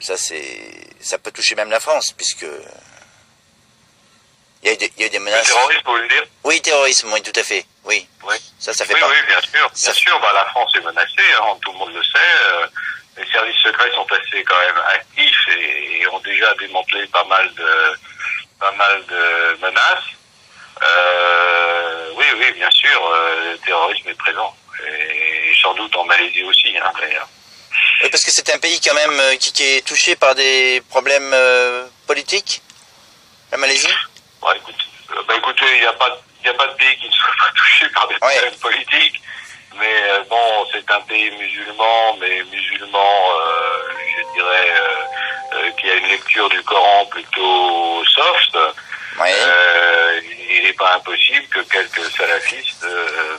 ça peut toucher même la France, puisque il y a des menaces. Le terrorisme, vous voulez dire? Oui, terrorisme, oui, tout à fait. Oui. Oui. Ça fait Oui, pas. oui, bien sûr. Bien sûr, la France est menacée, hein, tout le monde le sait. Les services secrets sont assez quand même actifs et ont déjà démantelé pas mal de menaces. Oui, bien sûr, le terrorisme est présent. Et sans doute en Malaisie aussi, hein, d'ailleurs. Oui, parce que c'est un pays quand même qui est touché par des problèmes politiques, la Malaisie. Écoutez, il n'y a pas de pays qui ne soit pas touché par des problèmes politiques. Mais c'est un pays musulman, je dirais, qui a une lecture du Coran plutôt soft. Oui. Il n'est pas impossible que quelques salafistes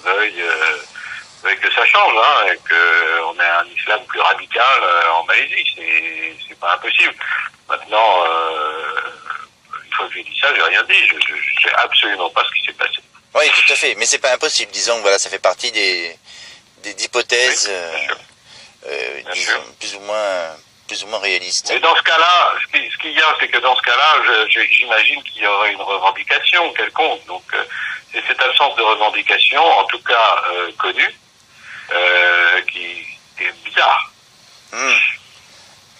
veuillent que ça change, hein, et qu'on ait un islam plus radical en Malaisie. C'est pas impossible. Maintenant, une fois que j'ai dit ça, j'ai rien dit. Je sais absolument pas ce qui s'est passé. Oui, tout à fait. Mais c'est pas impossible. Disons que voilà, ça fait partie des hypothèses, disons, plus ou moins réalistes. Et dans ce cas-là, ce qu'il y a, c'est que dans ce cas-là, j'imagine qu'il y aurait une revendication quelconque. Donc, c'est cette absence de revendication, en tout cas connue, qui est bizarre.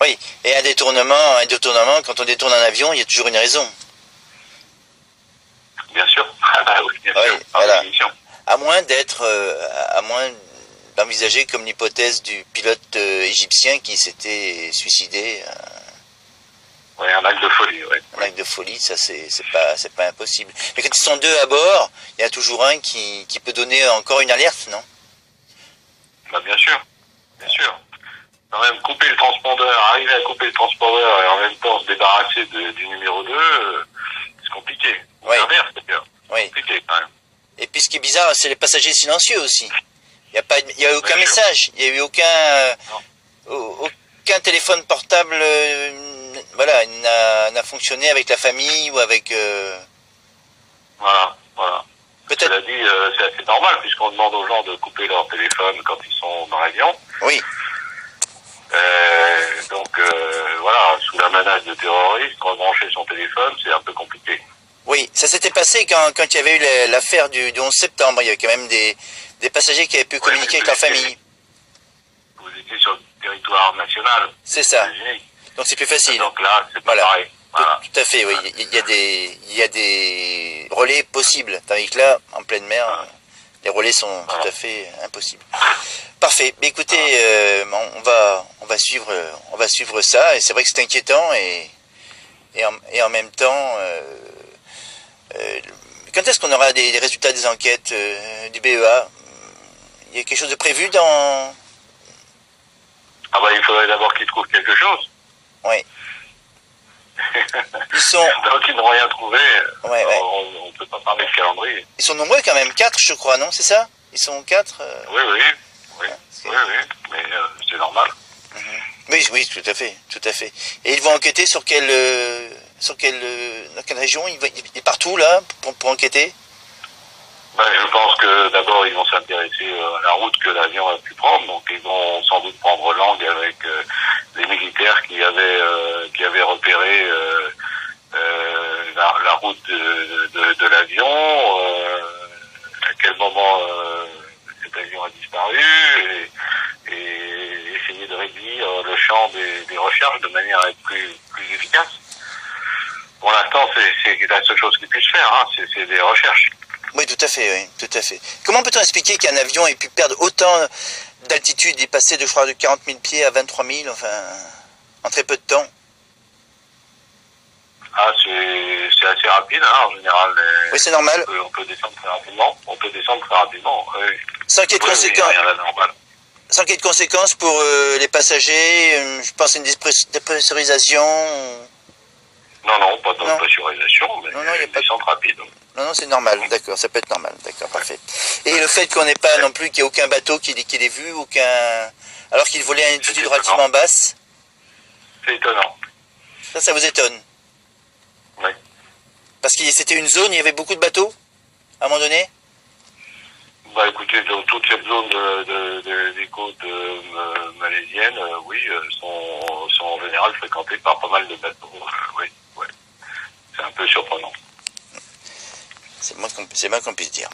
Oui, et un détournement, quand on détourne un avion, il y a toujours une raison. Bien sûr. Oui, bien sûr. Voilà. À moins d'envisager comme l'hypothèse du pilote égyptien qui s'était suicidé. Oui, un acte de folie, oui. Un acte de folie, ça c'est pas impossible. Mais quand ils sont deux à bord, il y a toujours un qui peut donner encore une alerte, non? Bien sûr. Quand même, couper le transpondeur, arriver à couper le transpondeur et en même temps se débarrasser du numéro 2, c'est compliqué. Oui. L'inverse, d'ailleurs. Oui. Compliqué, quand même. Et puis ce qui est bizarre, c'est les passagers silencieux aussi. Il n'y a aucun message, il n'y a eu aucun téléphone portable n'a fonctionné avec la famille ou avec... Voilà. Peut-être. Cela dit, c'est assez normal puisqu'on demande aux gens de couper leur téléphone quand ils sont dans l'avion. Oui. Sous la menace de terroristes, rebrancher son téléphone, c'est un peu compliqué. Oui, ça s'était passé quand il y avait eu l'affaire du 11 septembre. Il y avait quand même des passagers qui avaient pu communiquer avec leur famille. Vous étiez sur le territoire national. C'est ça. Donc c'est plus facile. Donc là, c'est pas pareil. Voilà. Tout à fait, oui. Il y a des relais possibles. Tandis que là, en pleine mer, les relais sont tout à fait impossibles. Parfait. Mais écoutez, on va suivre ça. Et c'est vrai que c'est inquiétant et en même temps, quand est-ce qu'on aura des résultats des enquêtes du BEA? Il y a quelque chose de prévu dans... Il faudrait d'abord qu'ils trouvent quelque chose. Oui. Donc ils n'ont rien trouvé. Ouais. On ne peut pas parler de calendrier. Ils sont nombreux quand même, 4 je crois, non? C'est ça? Ils sont 4 Oui. Mais c'est normal. Oui, tout à fait. Et ils vont enquêter dans quelle région? Ils partent où là pour enquêter? Je pense que d'abord ils vont s'intéresser à la route que l'avion a pu prendre, donc ils vont sans doute prendre langue avec les militaires qui avaient repéré la route de l'avion, à quel moment cet avion a disparu, et essayer de réduire le champ des recherches de manière à être plus efficace. Pour l'instant, c'est la seule chose qu'ils puissent faire, hein, c'est des recherches. Oui, tout à fait. Comment peut-on expliquer qu'un avion ait pu perdre autant d'altitude et passer de 40 000 pieds à 23 000, en très peu de temps? C'est assez rapide, hein, en général. Oui, c'est normal. On peut descendre très rapidement. Oui. Sans qu'il y ait de conséquences. Sans qu'il y ait de conséquences pour les passagers, je pense à une dépressurisation. Non, pas de pressurisation, mais il y a pas de descente rapide. Non, c'est normal, d'accord, ça peut être normal, d'accord, parfait. Et le fait qu'on n'ait pas non plus, qu'il n'y ait aucun bateau qui l'ait vu, alors qu'il volait à une altitude relativement basse. C'est étonnant. Ça vous étonne? Oui. Parce que c'était une zone, il y avait beaucoup de bateaux, à un moment donné? Écoutez, dans toute cette zone des côtes malaisiennes, oui, sont en général fréquentée par pas mal de bateaux. Oui, ouais. C'est un peu surprenant. C'est moins qu'on puisse dire.